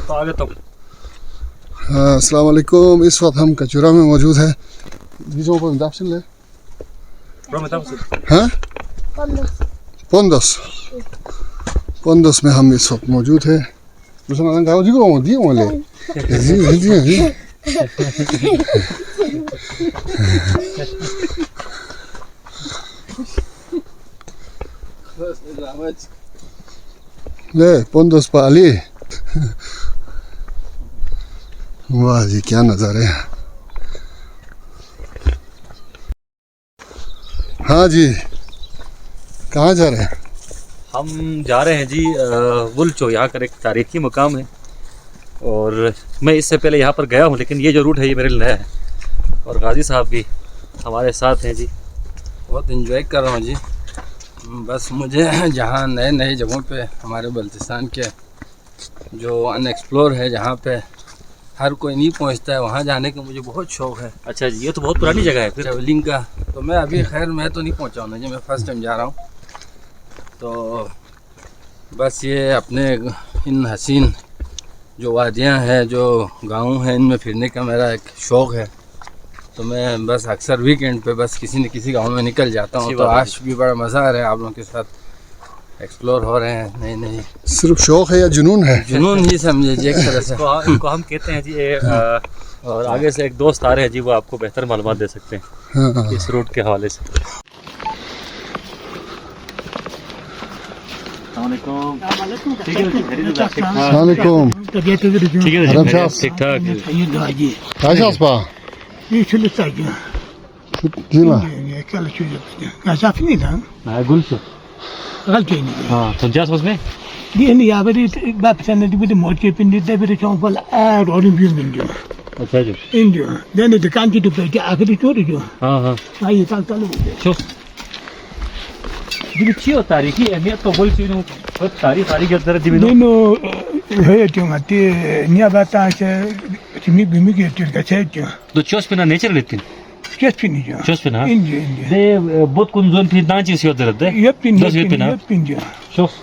तो आगे तो अस्सलाम वालेकुम। इस वक्त हम कचूरा में मौजूद है। हाँ पोंदस में हम इस वक्त मौजूद है। ले पोंदस पाली। वाह जी क्या नज़ारे हैं। हाँ जी कहाँ जा रहे हैं? हम जा रहे हैं जी वुलचो। यहाँ का एक तारीखी मुकाम है और मैं इससे पहले यहाँ पर गया हूँ, लेकिन ये जो रूट है ये मेरे लिए नया है। और गाजी साहब भी हमारे साथ हैं जी। बहुत इन्जॉय कर रहा हूँ जी। बस मुझे जहाँ नए नए जगहों पे हमारे बल्तिस्तान के जो अनएक्सप्लोर है, जहाँ पे हर कोई नहीं पहुँचता है, वहाँ जाने का मुझे बहुत शौक़ है। अच्छा जी, ये तो बहुत पुरानी जगह है फिर ट्रैवलिंग का। तो मैं अभी खैर मैं तो नहीं पहुँचा हूँ ना जी, मैं फ़र्स्ट टाइम जा रहा हूँ। तो बस ये अपने इन हसीन जो वादियाँ हैं, जो गाँव हैं, इनमें फिरने का मेरा एक शौक़ है। तो मैं बस अक्सर वीकेंड पे बस किसी न किसी गांव में निकल जाता हूँ। तो आज भी बड़ा मज़ा आ रहा है, आप लोगों के साथ एक्सप्लोर हो रहे हैं। नई नई सिर्फ शौक़ है या जुनून है? जुनून ही समझे जी एक तरह से। इनको हम कहते हैं जी। और आगे से एक दोस्त आ रहे हैं जी, वो आपको बेहतर मालूमात दे सकते हैं हाँ। इस रूट के हवाले से। Assalamualaikum. ठीक ठाक। हाँ तो जा उसमें अच्छा जी। हाँ हाँ जी तारीखी अहमियत तो बोल चुकी हूँ। तारीख के अंदर तो चोस पे ना नेचर लेती चोस पे ना दे बहुत कुंजन थी ना चीज़ होते रहते ये ना चोस।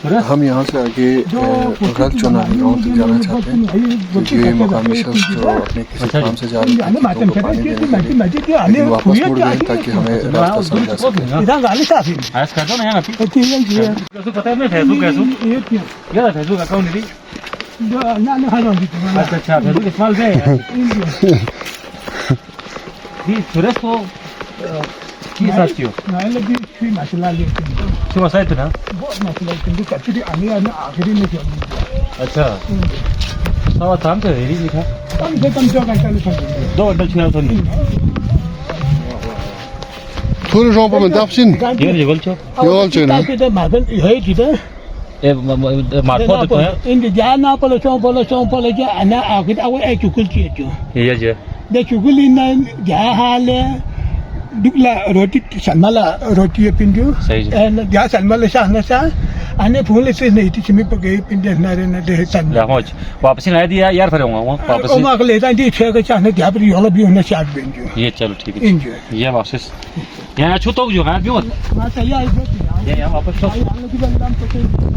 हम यहाँ से आगे गलत चुनाव गाँव तक जाना चाहते हैं, क्योंकि मकामी शख्स जो अपने किसी काम से जा रहे थे उनको पानी देने के लिए, लेकिन वापस मुड़ गए ताकि हमें रास्ता समझा सकें। आज कर दो ना यहाँ कैसे पता है मैं फैसू कैसू यार फैसू का कौन नहीं। अच्छा फैसू इस्तेमाल से जी सुरेश को की साथियों cuma saya itu ना अच्छा sama tampil ini nih दो घंटे छुआ तो नहीं थोड़े जों पर मैं दापसिन ये जगल चो ना ए मार्फत तो है इन जाना पलो जा ana आखिर awal cukul ciyo iya je da cukul ina jahale dukla roti salmala roti pindu and ya salmala sana sa ane phule se nahi thi chimi page pindu nare na de san ya hoch वापस नहीं आया दिया यार फिर आऊंगा वापस ओ मा ले ता दी छे के चाहने दिया पर योला भी होना चाह बेंजो ये चलो ठीक है ये वापस यहाँ छूतो जो है क्यों ये यहाँ वापस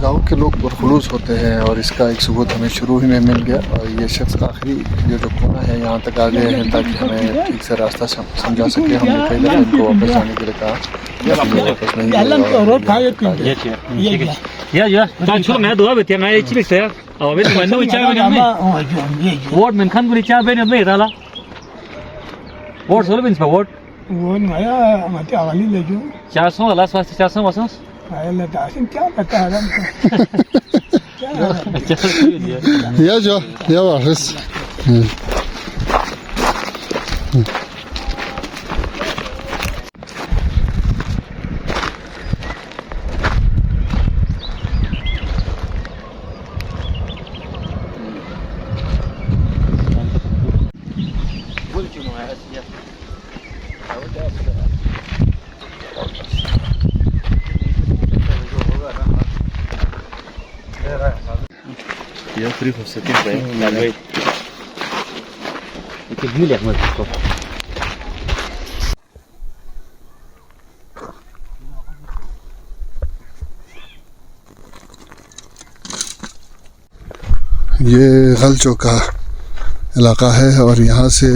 गाँव के लोग बरखुलूस होते हैं और इसका एक सबूत हमें शुरू ही में मिल गया। और ये शख्स आखिरी जो कोना है यहाँ तक आ गए हैं ताकि हमें ठीक से रास्ता समझा सके। हमने कई दफ़ा इनको वापस जाने के लिए कहा, वापस नहीं गए। या छोड़ मैं दुआ बेटिया मैं इच्छी लिखते हैं और मैं तो इच्छा में वोट में खान बुरी चाह बेने में डाला वोट सोलो बिन्स पर वोट वो नया मत आवाली ले जो 400 लास्ट वास्ते 400 वासंस आया लता सिंह क्या पता है या जो या वापस Я приехал с этим давай. Это гниля мы тут. ये गलचो का इलाका है और यहाँ से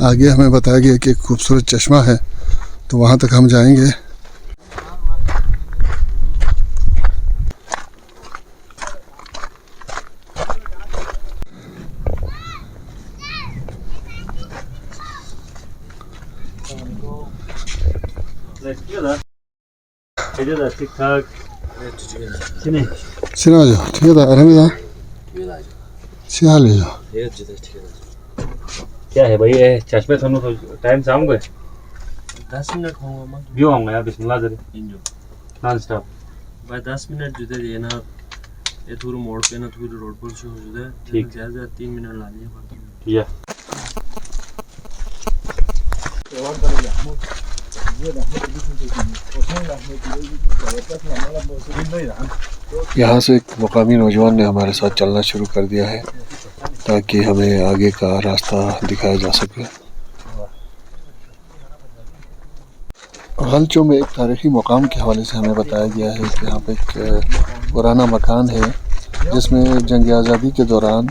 आगे हमें बताया गया कि एक खूबसूरत चश्मा है, तो वहाँ तक हम जाएंगे। ठीक-ठाक सिनाजो ठीक है अरहमदा सिहाल जो क्या है भाई ये चश्मे थोनो तो टाइम से आऊंगे 10 मिनट होगा व्यू आऊंगा यार बिस्मिल्लाह जरे नॉन स्टॉप भाई 10 मिनट जुदे ये ना ये थोड़ा मोड़ पे ना थोड़ी रोड पर शो जुदे ठीक ज्यादा 3 मिनट ला लिए ठीक है। यहाँ से एक मुकामी नौजवान ने हमारे साथ चलना शुरू कर दिया है ताकि हमें आगे का रास्ता दिखाया जा सके। गलचो में एक तारीख़ी मुकाम के हवाले से हमें बताया गया है कि यहाँ पे एक पुराना मकान है जिसमें जंग आज़ादी के दौरान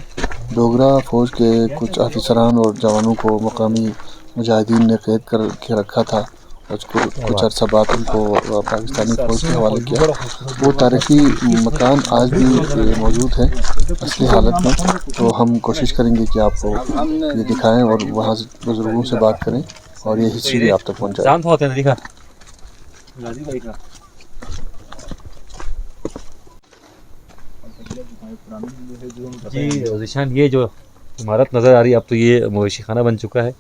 डोगरा फ़ौज के कुछ अफसरान और जवानों को मुकामी मुजाहिदीन ने कैद कर के रखा था और कुछ अर्सा बाद उनको पाकिस्तानी फ़ौज के हवाले किया। वो तारीख़ी मकान आज भी मौजूद है असली हालत में, तो हम कोशिश करेंगे कि आपको ये दिखाएं और वहाँ से बुज़ुर्गों से बात करें और ये हिस्ट्री भी आप तक पहुँचाएं। शांत होते हैं दिखा गाजी भाई का जी जिशान, ये जो इमारत नज़र आ रही है अब तो ये मवेशी खाना बन चुका है।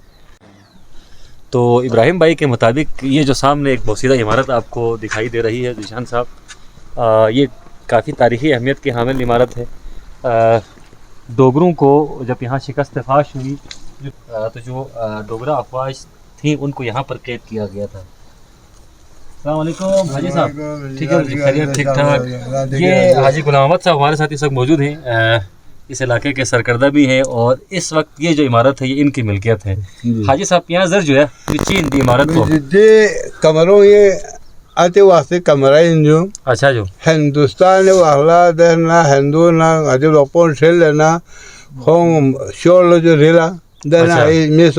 तो इब्राहिम भाई के मुताबिक ये जो सामने एक बोसीदा इमारत आपको दिखाई दे रही है जिशान साहब, ये काफ़ी तारीख़ी अहमियत की हामिल इमारत है। डोगरों को जब यहाँ शिकस्त फाश हुई तो जो डोगरा अफवाज थी उनको यहाँ पर कैद किया गया था। अस्सलाम वालेकुम हाजी साहब, ठीक है खैरियत ठीक ठाक। ये हाजी गुलाम अहमद साहब हमारे साथ इस वक्त मौजूद हैं, इस इलाके के सरकर्दा भी हैं और इस वक्त ये जो इमारत है ये इनकी मिल्कियत है। हाजी साहब यहाँ जर जो है चीन दी इमारत को कमरों ये आते वास्ते कमरा जो अच्छा जो हिंदुस्तान वाला देना हिंदू ना अजय लोगों से लेना हों शोर जो रेला देना अच्छा। इसमें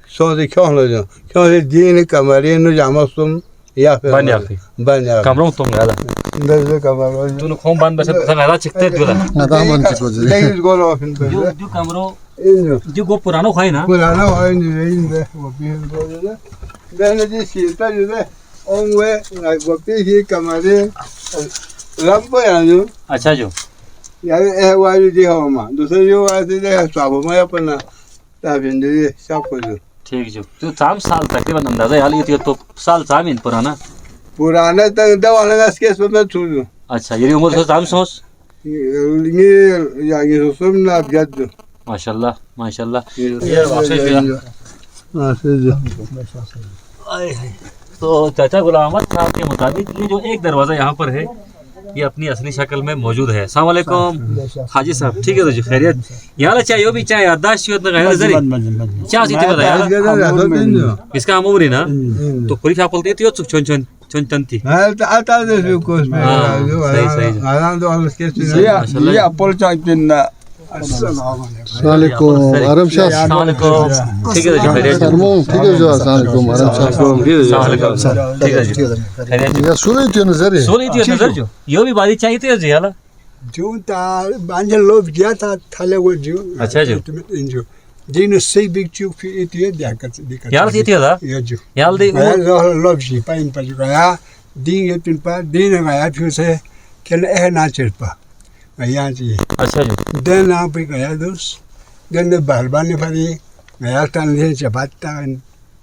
सोचे क्यों से दीन कमरे नु जामसुम या फिर बन कमरों तुम याद दस कमरों तूने खोम बंद बस नदा चिकते दुला लेकिन गोलो फिर जो कमरों इन जो गो पुरानो खाई ना पुराना है इन दे वो भी दे देने जी सीता जो दे ओंगे ना वो भी कमरे लंबा है जो अच्छा जो यार ए वाली जी हो मां दूसरे जो आते दे स्वाब में अपना ताबिन दे सब कुछ ठीक जो 3 साल तकरीबन अंदाजा यार ये तो साल सामीन पुराना तक दवा लगा इसके में छू अच्छा ये उम्र से 300 ये या ये सुनना जद माशाल्लाह माशाल्लाह। ये तो चाचा गुलाम अहमद साहब के मुताबिक ये जो एक दरवाज़ा यहाँ पर है ये अपनी असली शक्ल में मौजूद है। अस्सलाम वालेकुम हाजी साहब, ठीक है तो जी खैरियत यहाँ चाय यो भी चाय याददाश्त चाय सीधी बताया इसका हम उम्र ना तो पूरी क्या बोलती थी छन छन छन छन थी आता दे कुछ में सही सही आराम दो अलग ये अपोल चाहते ना अस्सलाम वालेकुम शाह अस्सलाम वालेकुम, ठीक है जी खैरियत ठीक है जो अस्सलाम वालेकुम अस्सलाम वालेकुम, ठीक है जी खैरियत या सुनी थी नजर सोनी थी नजर जो यो भी बारी चाहिए थी जी हाला जो ता बांजल लोग गया था थाले वो जो अच्छा जो जो दिन से बिग चू फिर इतने दिक्कत यार थी था ये जो यार दे लोग जी पाइन पर जो या दिन ये पिन पर दिन गया फिर से खेल है ना चल पा गया जी अच्छा जो दिन आप भी गया दोस्त दिन बहलबाने पड़ी गया तन ले जबाता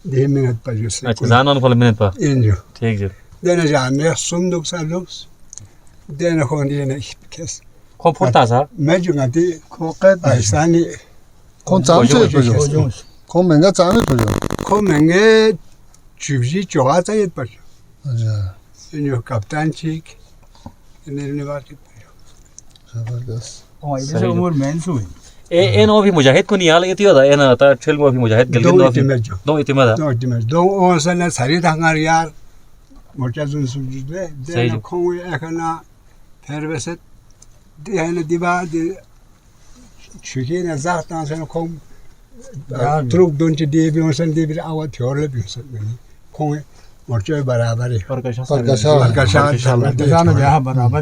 10 मिनट पर जो से अच्छा जान फल मिनट पर इन जो ठीक जो दिन जाने सुंदर सा दोस्त दिन हो नहीं किस खूब फुटता सा मैं जो गाती खोकत ऐसा नहीं कौन चांसे तो कौन महंगा चांसे तो को महंगे चुजी चौहा चाहिए पर अच्छा जो कप्तान चीक इन्हें बात जबरदस्त इसे उम्र में सुई ए नो भी मुजाहिद को नहीं आले थी होता ए ना था ट्रेल में भी मुजाहिद गिलगित दो इतिमेज दो इतिमदा दो इतिमेज दो और सने सारी धांगार यार मोटा जुन सुजी दे सही दे जो। खोए एकना फिर वैसे देहन दिबा दे छुके न जाता सन खोम ट्रुक दोन ची दे बियोसन दे बिर आवा थ्योरले बियोसन बनी खोम मोर्चो बराबर है परकशा देहन यहां बराबर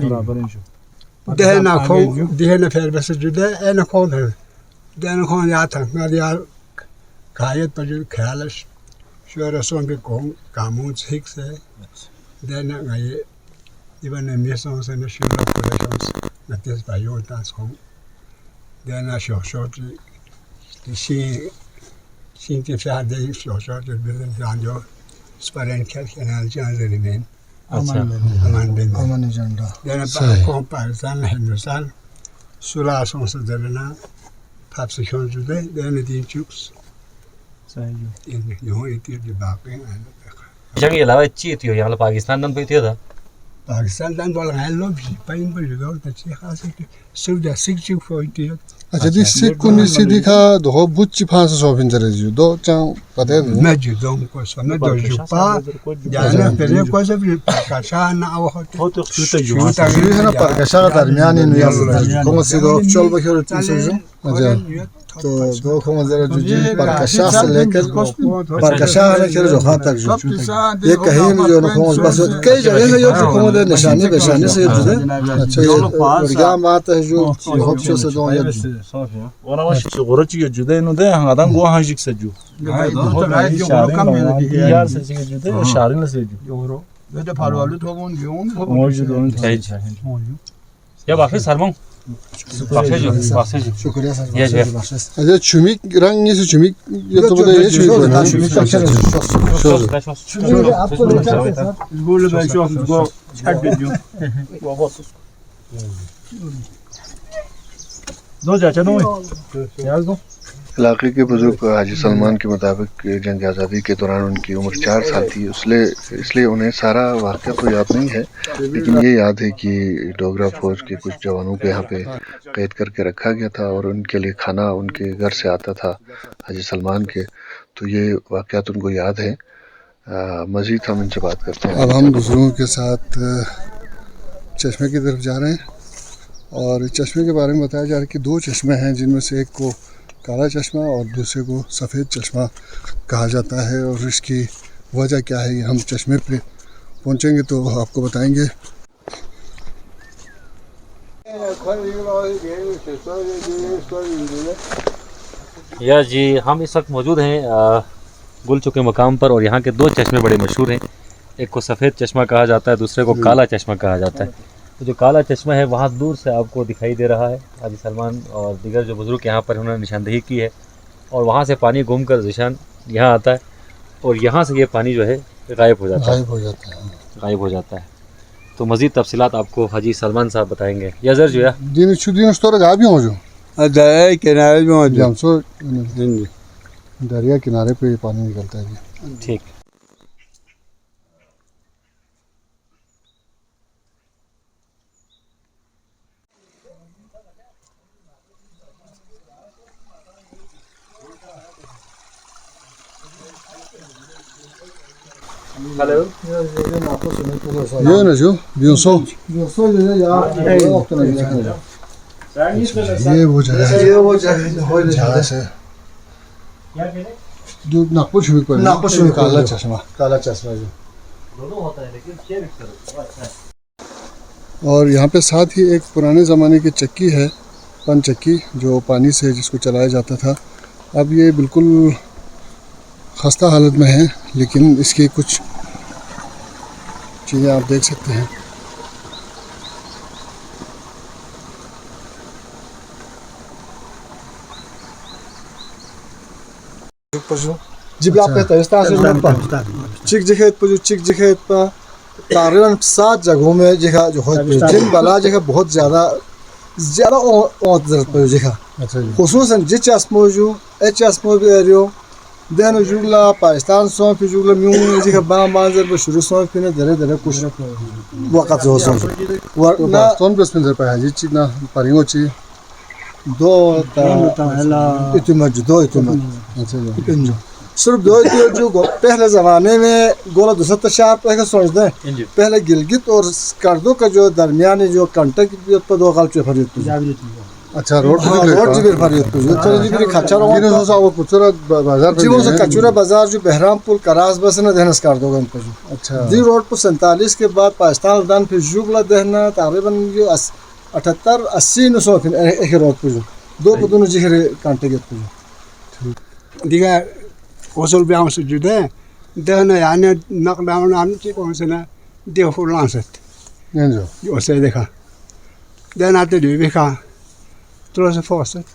देहन खोम देहन फेर बस जुदे एन खोम है देहन खोम या था या खायत पर जो ख्यालश शुअर सोन पे खोम कामू ठीक से देहन गए इवन मिसों से न शुरू कोलेशंस न तेज bio Tas Khom देहन show she के साथ दे शो जो बिल्डन जान जो स्परेंट कैनाल जान रिमेन अमान एजेंडा देहन खोम पाकिस्तान हिंदुस्तान सुला सों से देना फाप से खोम जुदे देहन दिन चुक्स सही यो इति दे बाके जंग ये लावा ची थियो यहाँ पाकिस्तान नन पे थियो था पाकिस्तान दान बोला है लो भी पाइन पर जो तो ची खास है सुविधा सिक्चू फोइटी अच्छा दी सिकुनी सीधी खा दो बुच्ची फांस सोफिन जरे जो दो चां पते मैं जो दो को समय दो जो पा जाना पहले को सब पाकिस्ता ना आओ हो तो शूटा ये है ना परकशा का दरमियान इन como se do चल बखर तीसो जो अच्छा तो दो como जरा जो जी परकशा से लेकर परकशा लेकर जो हां तक जो ये कहीं भी जो como बस कई जगह से जो como दे निशानी से जो अच्छा ये क्या बात है जो होप्चो से दो ये ora was gorochi jude no de hadan go hajik se ju yar se jude sharin la se ju ये तो फालवालू तो कौन क्यों mojud on या वापस सरमो वापस शुक्रिया सर ये जो अच्छा çümük रंग से çümük ये तो बताइए ये çümük बना आपको लेकर सर बोल मैं शो गो छट दो वो बस दो चाचा नो यार दो इलाके के बुजुर्ग हाजी सलमान के मुताबिक जंग आज़ादी के दौरान उनकी उम्र 4 साल थी इसलिए उन्हें सारा वाक़या तो याद नहीं है, लेकिन ये याद है कि डोगरा फौज के कुछ जवानों को यहाँ पे कैद करके रखा गया था और उनके लिए खाना उनके घर से आता था हाजी सलमान के, तो ये वाक़यात उनको याद है। मज़ीद हम इनसे बात करते हैं। अब हम बुजुर्गों के साथ चश्मे की तरफ जा रहे हैं और चश्मे के बारे में बताया जा रहा है कि 2 चश्मे हैं जिनमें से एक को काला चश्मा और दूसरे को सफ़ेद चश्मा कहा जाता है और इसकी वजह क्या है ये हम चश्मे पे पहुंचेंगे तो आपको बताएंगे। या जी हम इस वक्त मौजूद हैं गुलचो के मकाम पर और यहाँ के 2 चश्मे बड़े मशहूर हैं। एक को सफ़ेद चश्मा कहा जाता है, दूसरे को काला चश्मा कहा जाता है। तो जो काला चश्मा है वहाँ दूर से आपको दिखाई दे रहा है। हाजी सलमान और दीगर जो बुज़ुर्ग यहाँ पर उन्होंने निशानदेही की है और वहाँ से पानी घूमकर निशान यहाँ आता है और यहाँ से ये पानी जो है गायब हो जाता है। तो मज़ीद तफसीलात आपको हाजी सलमान साहब बताएंगे। यज़र जो है दरिया किनारे पे पानी निकलता है। ठीक ये ना जो बियोसो ये वो जगह है जहाँ से जो नागपुर शुरू काला चश्मा जो और यहाँ पे साथ ही एक पुराने ज़माने की चक्की है, पन चक्की, जो पानी से जिसको चलाया जाता था। अब ये बिल्कुल खस्ता हालत में है, लेकिन इसकी कुछ चीज़ें आप देख सकते हैं। जब आप कहते हैं चिक जगह पर तकरीबन 7 जगहों में जगह जो है जिन बला जगह बहुत ज़्यादा ज़रूरत पड़ी जगह खुसूसन जिचस्मो जो एचस्मो भी एरियो देन जुगला पाकिस्तान सो फिर जुगला म्यू जगह बांजर में शुरू सो फिर धीरे कुछ वक्त जो सो वरना कौन प्रश्न दे पाया जी चिना परिंगो ची दो ता इतुमा अच्छा सिर्फ दो जो पहले ज़माने में गोला दूसरा तशार पहले सोचते हैं पहले गिलगित और स्कर्दो का जो दरमियानी जो कंटे की पर दो गाल चेफर अच्छा रोड रोड जी फरियत तो जी खच्चा बाजार जी वो से कचूरा बाजार जो बहरामपुर करास बस न देना स्कर्दो गन पर अच्छा जी रोड पर 47 के बाद पाकिस्तान दान फिर जुगला देना तकरीबन जो 78 80 900 फिर एक रोड पर दो पर दोनों जी कंटे के पर diga osul biang su jude de na ya ne nak da na ti ko se na de fu lanset Enzo yo se de ka de na te de ka tro se forset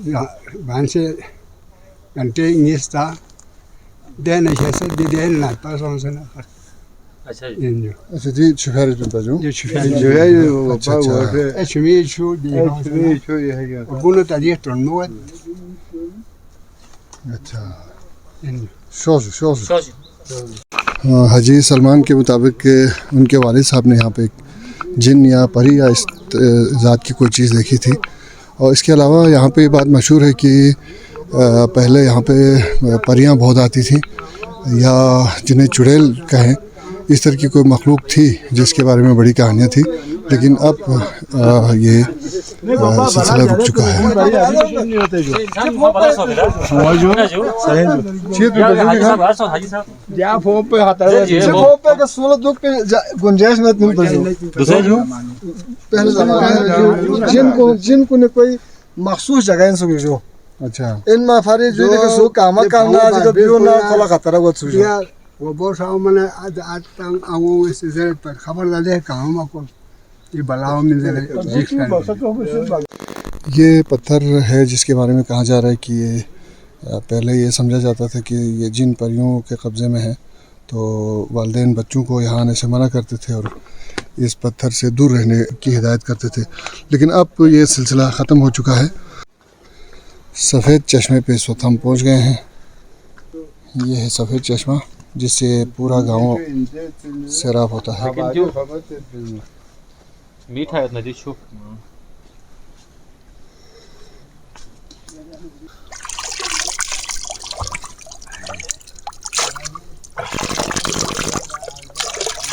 ya ban se ante ngista de na se de na pa son se na अच्छा जी inyo अच्छा जी शुक्रिया तुम बाजू ye chufai अच्छा अच्छा e chumi chu de जो ये है क्या bunu ta di tron no अच्छा inyo शोज शोज शोज हाजी सलमान के मुताबिक उनके वालिद साहब ने यहाँ पे एक जिन या परी या इस ज़ात की कोई चीज़ देखी थी और इसके अलावा यहाँ पे ये बात मशहूर है कि पहले यहाँ पे परियां बहुत आती थी या जिन्हें चुड़ैल कहें इस तरह की कोई मखलूक थी जिसके बारे में बड़ी कहानियाँ थी लेकिन अब ये सिलसिला रुक चुका है ya fo pe hata पे का 16 दुख पे गुंजाइश में तुम दूसरे जो पहले ज़माने में जिन को ने कोई मखसूस जगह इन सब जो अच्छा इन माफारी जो ने सो काम करना जो बियो ना खोला खतरा को सुजो ya wo bo sa mane ad tang awu se zere per khabar la de काम को ये बलाओ मिल जाए ये पत्थर है जिसके बारे में कहा जा रहा है कि ये पहले ये समझा जाता था कि ये जिन परियों के कब्ज़े में है तो वालिदैन बच्चों को यहाँ आने से मना करते थे और इस पत्थर से दूर रहने की हिदायत करते थे लेकिन अब ये सिलसिला ख़त्म हो चुका है सफ़ेद चश्मे पे इस वक्त हम पहुँच गए हैं ये है सफ़ेद चश्मा जिससे पूरा गांव सैराब होता है मीठा है नदी छू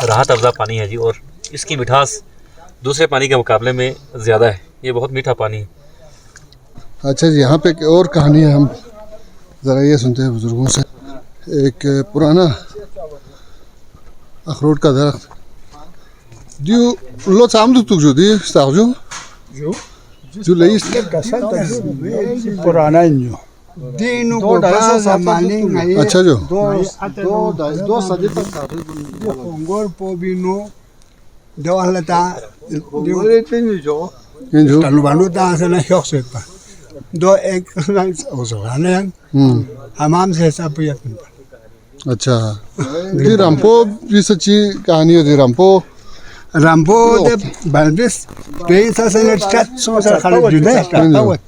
राहत अफ़ज़ा पानी है जी और इसकी मिठास दूसरे पानी के मुकाबले में ज़्यादा है ये बहुत मीठा पानी है अच्छा जी यहाँ पे एक और कहानी है हम ज़रा ये सुनते हैं बुज़ुर्गों से एक पुराना अखरोट का दरख्त दियो लो सामने तुक जो दी सागजो जो लई पुराना inyo dinu ko ba sa maling ngai अच्छा जो दो सदी तक ngor po bino do halata बोले तीन जो इन जो talu banu ta sa na hyok se pa do ek na oso ane hamam se sa puyat अच्छा जी रामपो भी सच्ची कहानी है जी रामपो rambo de balbis pensa se ne chat so sa khale jude tawat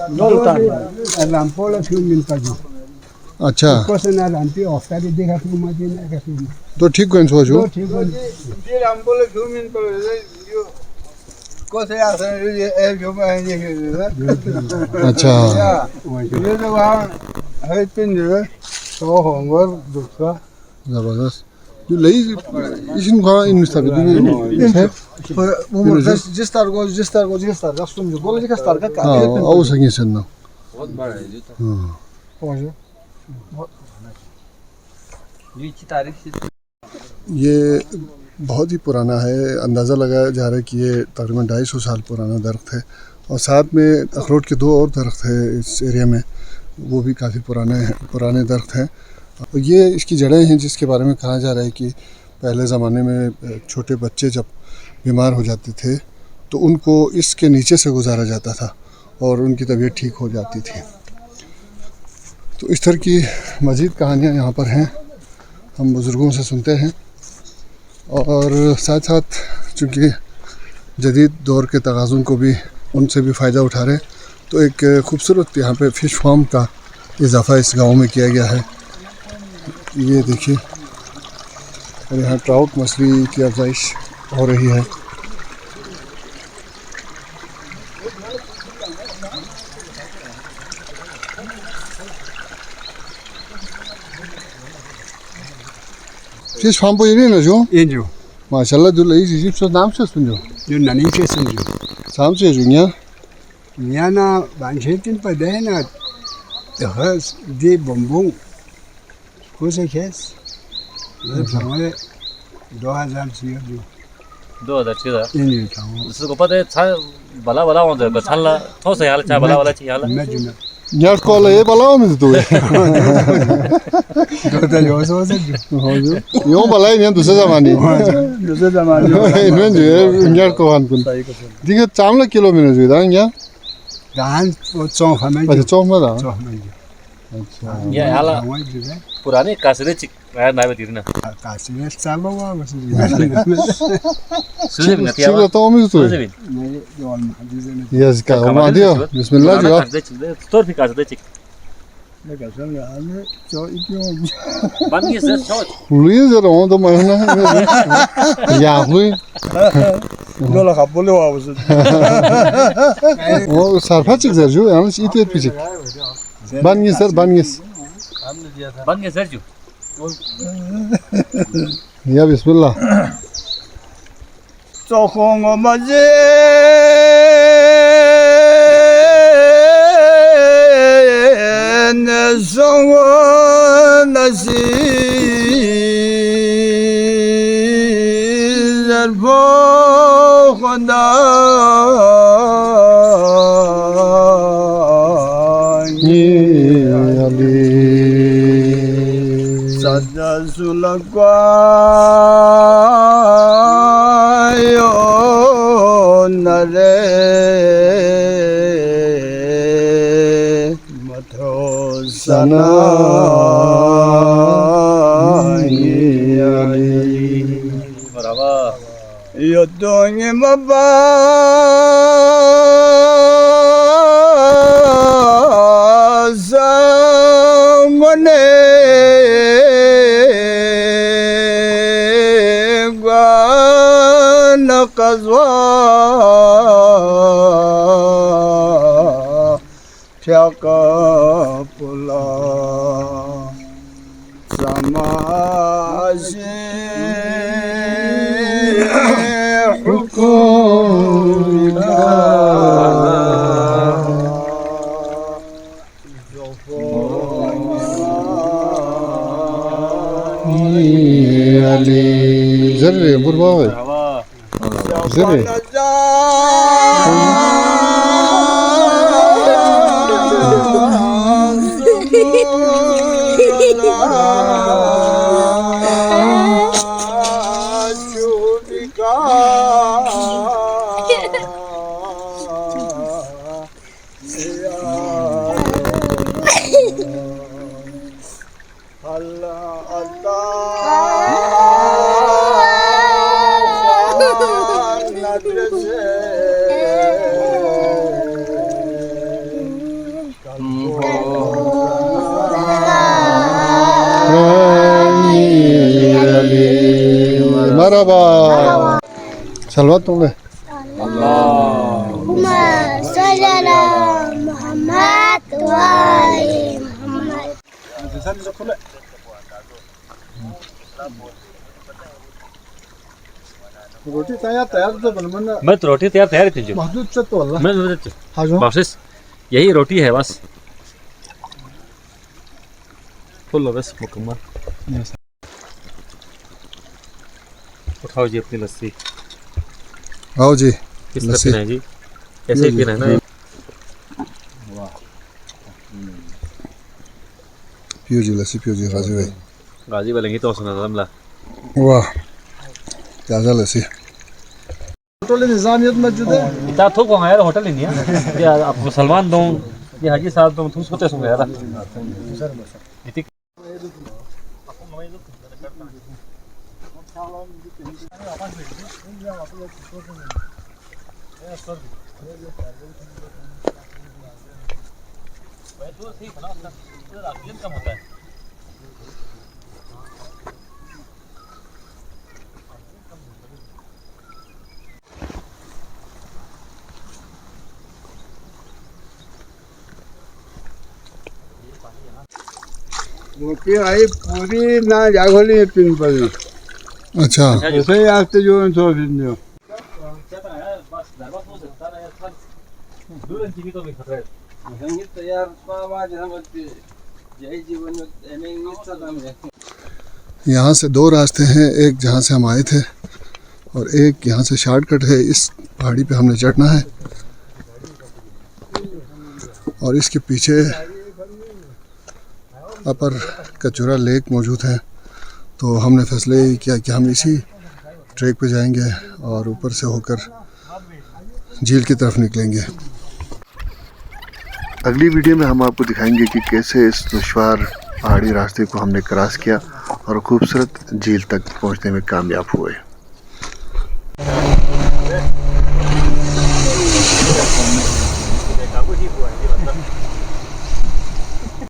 do ta rambo la fiu min pa jo अच्छा ko se na rampi ofta de dekha tu ma de na ka tu तो ठीक कोई सोचो ठीक है ये हम बोले घूमिन पर जो को से आसे ये ए जो में ये अच्छा ये तो वहां है तीन जो तो होंगे दूसरा जबरदस्त जो लई इसिन का इन मुस्ताबिक वो जिस तरह को सुन जो बोले जिस तरह का हाँ आओ संगी सन्ना बहुत बड़ा है पहुंचो ये की तारीख से ये बहुत ही पुराना है अंदाज़ा लगाया जा रहा है कि ये तकरीबन 250 साल पुराना दरख्त है और साथ में अखरोट के 2 और दरख्त है इस एरिया में वो भी काफ़ी पुराने दरख्त हैं और ये इसकी जड़ें हैं जिसके बारे में कहा जा रहा है कि पहले ज़माने में छोटे बच्चे जब बीमार हो जाते थे तो उनको इसके नीचे से गुजारा जाता था और उनकी तबीयत ठीक हो जाती थी तो इस तरह की मज़ीद कहानियाँ यहाँ पर हैं हम बुज़ुर्गों से सुनते हैं और साथ साथ चूँकि जदीद दौर के तकाज़ुन को भी उनसे भी फ़ायदा उठा रहे हैं तो एक खूबसूरत यहाँ पे फ़िश फार्म का इजाफ़ा इस गांव में किया गया है ये देखिए और यहाँ ट्राउट मछली की अफजाइश हो रही है Fiz fan bu yeni ne jo? Injo. Maşallah dulu iyi cip so nam so sunjo. Yo nani ke sunjo. Sam so junya. Yana banchetin pa dena. Dehas di bombong. Kusa kes. Ye samare 2000 siya di. 2007 Injo tamo. इसको पता है छा भला भला हो जाएगा छाला ठोस है यार चा भला भला चाहिए यार Medjuna. Nyar kola ye bala mı tu? Dota yo so sa jo. Yo bala ye दूसरे zamani. Dose zaman yo. İnmen jo nyar ko han kun. Diga chamla kilometer jo dang ya. Dan chong khamen. Acha chom ma da. Chong khamen. ये यार Wai jibe. पुराने कासरे चिक यार ना बती ना Kasine salo wa masu. सुजे भी नतिया Sigla tamam mı tu? सुजे भी Ne yol muhadizene. Yazık ha. Ama diyor. Bismillah diyor. तोर भी कासरे चिक Ne kasam ya ne so ikiyon. बन गई sir shot Huluyu zara onu da mayına. Ya huluyu. Yola kabul wa wasu. O sarfa çıkacak jo. Yanlış it etmeyecek. Ben yeser ben yes. बन गए sir जो Ya bismillah. Cho không mà dễ sống là gì rất vô con Ni Ali. Sada sulakwa yo nare matho sana ali बराबर yo donye maba zamane Nakazwa Chaka Pula Samaji Ni Ali. Zerre burba var. Zerre. Merhaba. Salvat tuğle. Allahumma salli ala Muhammad wa ali Muhammad. रोटी तैयार तो बनना मैं तो रोटी तैयार थी जो महदूद से तो अल्लाह मैं हाँ जो बस यही रोटी है बस फुल बस मुकम्मल उठाओ जी अपनी लस्सी आओ जी. किस तरह लस्सी. पीना है जी ऐसे ही पीना है ना Piyo ji lassi piyo ji Gazi bhai. गाजी वालेंगे तो सुना था वाह. ताजा लस्सी. टोले निजामियत मस्जिद है इतना थोक वहाँ यार होटल ही नहीं है ये आप मुसलमान दो ये हाजी साहब दो तुम सोते सुन गया था कि आई पूरी ना जागोली है पिन पर अच्छा ऐसे ही आते जो तो पिन यहाँ से दो रास्ते हैं, एक जहाँ से हम आए थे और एक यहाँ से शॉर्टकट है। इस पहाड़ी पे हमने चढ़ना है और इसके पीछे अपर कचूरा लेक मौजूद है। तो हमने फैसला ये किया कि हम इसी ट्रैक पे जाएंगे और ऊपर से होकर झील की तरफ निकलेंगे। अगली वीडियो में हम आपको दिखाएंगे कि कैसे इस दुश्वार पहाड़ी रास्ते को हमने क्रॉस किया और खूबसूरत झील तक पहुंचने में कामयाब हुए।